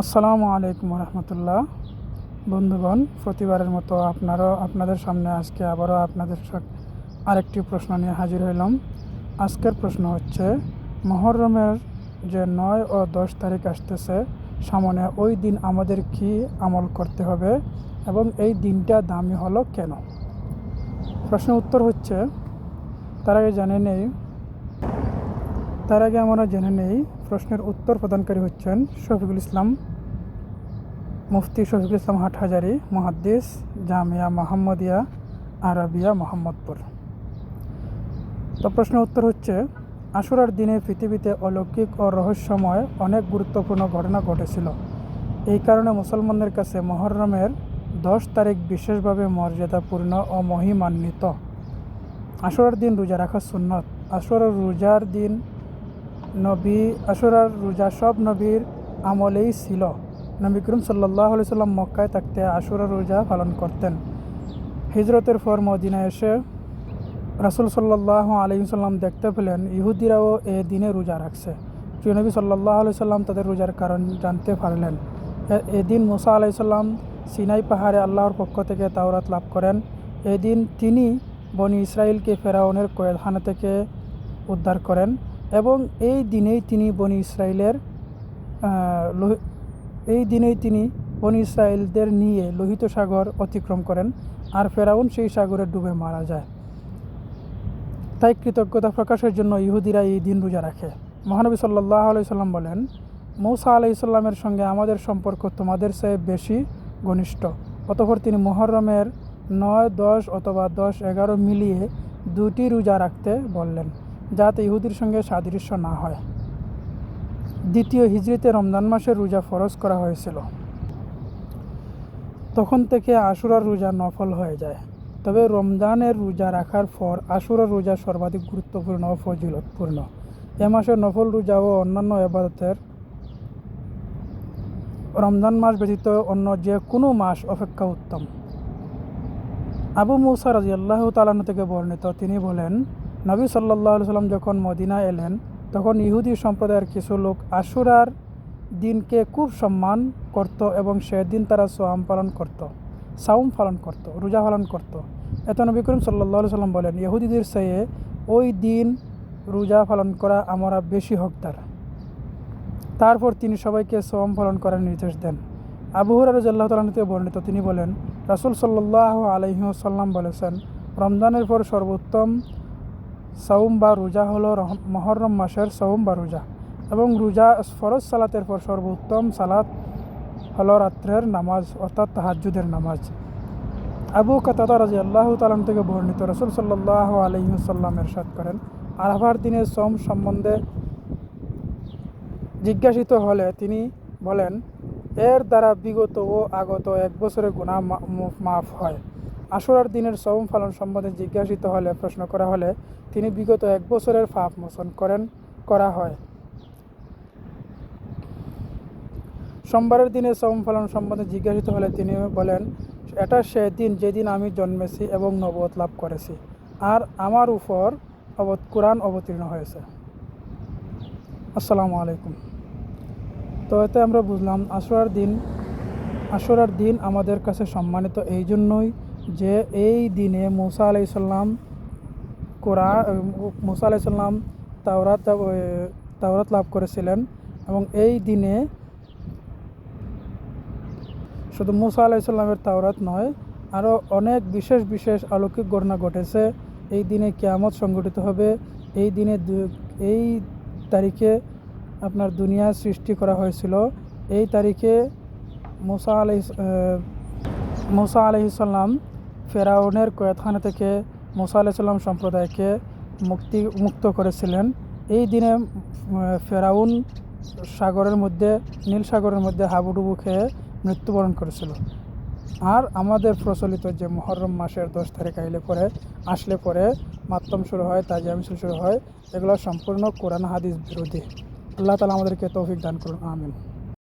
আসসালামু আলাইকুম রহমতুল্লাহ। বন্ধুগণ, প্রতিবারের মতো আপনাদের সামনে আজকে আবারও আপনাদের আরেকটি প্রশ্ন নিয়ে হাজির হইলাম। আজকের প্রশ্ন হচ্ছে, মুহররমের যে 9 ও 10 তারিখ আসতেছে সামনে, ওই দিন আমাদের কি আমল করতে হবে এবং এই দিনটা দামি হলো কেন? প্রশ্নের উত্তর হচ্ছে, তার আগে আমরা জেনে নেই প্রশ্নের উত্তর প্রদানকারী হচ্ছেন মুফতি শফিকুল ইসলাম হাটহাজারী, মুহাদ্দিস, জামিয়া মোহাম্মদিয়া আরাবিয়া, মোহাম্মদপুর। তো প্রশ্নের উত্তর হচ্ছে, আশুরার দিনে পৃথিবীতে অলৌকিক ও রহস্যময় অনেক গুরুত্বপূর্ণ ঘটনা ঘটেছিল। এই কারণে মুসলমানদের কাছে মুহররমের 10 তারিখ বিশেষভাবে মর্যাদাপূর্ণ ও মহিমান্বিত। আশুরার দিন রোজা রাখা সুন্নত। আশুরার রোজা সব নবীর আমলেই ছিল। নবী করিম সাল্লাল্লাহু আলাইহি সাল্লাম মক্কায় থাকতে আশুরার রোজা পালন করতেন। হিজরতের পর মদিনায় এসে রাসূল সাল্লাল্লাহু আলাইহি সাল্লাম দেখতে পেলেন ইহুদিরাও এ দিনে রোজা রাখছে। প্রিয় নবী সাল্লাল্লাহু আলাইহি সাল্লাম তাদের রোজার কারণ জানতে পারলেন। এদিন মুসা আলাইহিস সালাম সিনাই পাহাড়ে আল্লাহর পক্ষ থেকে তাওরাত লাভ করেন। এদিন তিনি বনি ইসরাইলকে ফেরাউনের কয়েদখানা থেকে উদ্ধার করেন এবং এই দিনেই তিনি বনি ইসরাইলদের নিয়ে লোহিত সাগর অতিক্রম করেন, আর ফেরাউন সেই সাগরে ডুবে মারা যায়। তাই কৃতজ্ঞতা প্রকাশের জন্য ইহুদিরা এই দিন রোজা রাখে। মহানবী সাল্লাল্লাহু আলাইহি সাল্লাম বলেন, মূসা আলাইহিস সালামের সঙ্গে আমাদের সম্পর্ক তোমাদের চেয়ে বেশি ঘনিষ্ঠ। অতঃপর তিনি মুহররমের 9, 10 অথবা 10, 11 মিলিয়ে 2টি রোজা রাখতে বললেন, যাতে ইহুদির সঙ্গে সাদৃশ্য না হয়। দ্বিতীয় হিজরিতে রমজান মাসের রোজা ফরজ করা হয়েছিল। তখন থেকে আশুরার রোজা নফল হয়ে যায়। তবে রমজানের রোজা রাখার পর আশুরার রোজা সর্বাধিক গুরুত্বপূর্ণ ও ফজিলতপূর্ণ। এ মাসে নফল রোজা ও অন্যান্য ইবাদতের রমজান মাস ব্যতীত অন্য যে কোনো মাস অপেক্ষা উত্তম। আবু মুসা রাদিয়াল্লাহু তাআলা থেকে বর্ণিত, তিনি বলেন, নবী সাল্লাল্লাহু আলাইহি সাল্লাম যখন মদিনা এলেন তখন ইহুদি সম্প্রদায়ের কিছু লোক আশুরার দিনকে খুব সম্মান করত এবং সেদিন তারা সাওম পালন করত, রোজা পালন করত। এত নবী করিম সাল্লাল্লাহু আলাইহি সাল্লাম বলেন, ইহুদিদের চেয়ে ওই দিন রোজা পালন করা আমরা বেশি হকদার। তারপর তিনি সবাইকে সাওম পালন করার নির্দেশ দেন। আবু হুরায়রা রাদিয়াল্লাহু তাআলা থেকে বর্ণিত, তিনি বলেন, রাসূল সাল্লাল্লাহু আলাইহি ওয়াসাল্লাম বলেছেন, রমজানের পর সর্বোত্তম সাওম বা রোজা হলো মুহররম মাসের সাওম বা রোজা, এবং রোজা ফরজ সালাতের পর সর্বোত্তম সালাত হলো রাত্রের নামাজ অর্থাৎ তাহাজ্জুদের নামাজ। আবু কাতাদা রাদিয়াল্লাহু তাআলা থেকে বর্ণিত, রাসূল সাল্লাল্লাহু আলাইহি ওয়াসাল্লাম ইরশাদ করেন, আরাফার দিনের সাওম সম্বন্ধে জিজ্ঞাসিত হলে তিনি বলেন, এর দ্বারা বিগত ও আগত 1 বছরের গুনাহ মাফ হয়। আশুরার দিনের সাওম পালন সম্বন্ধে জিজ্ঞাসিত হলে প্রশ্ন করা হলে তিনি বিগত 1 বছরের পাপ মোচন করা হয়। সোমবারের দিনে সাওম পালন সম্বন্ধে জিজ্ঞাসিত হলে তিনি বলেন, এটা সেই দিন যেদিন আমি জন্মেছি এবং নবুয়ত লাভ করেছি, আর আমার উপর কোরআন অবতীর্ণ হয়েছে। আসসালামু আলাইকুম। তো এতে আমরা বুঝলাম আশুরার দিন আমাদের কাছে সম্মানিত এই জন্যই যে এই দিনে মুসা আলাইহিস সালাম তাওরাত লাভ করেছিলেন, এবং এই দিনে শুধু মুসা আলাইহিস সালামের তাওরাত নয়, আরও অনেক বিশেষ অলৌকিক ঘটনা ঘটেছে। এই দিনে কিয়ামত সংঘটিত হবে। এই তারিখে আপনার দুনিয়া সৃষ্টি করা হয়েছিল। এই তারিখে মুসা আলাইহিস সালাম ফেরাউনের কয়েদখানা থেকে মুসা আলাইহিস সালাম সম্প্রদায়কে মুক্ত করেছিলেন। এই দিনে ফেরাউন নীল সাগরের মধ্যে হাবুডুবু খেয়ে মৃত্যুবরণ করেছিল। আর আমাদের প্রচলিত যে মুহররম মাসের 10 তারিখ আসলে পরে মাতম শুরু হয়, তাজিয়া মিছিল শুরু হয়, এগুলো সম্পূর্ণ কোরআন হাদিস বিরোধী। আল্লাহ তাআলা আমাদেরকে তৌফিক দান করুন, আমিন।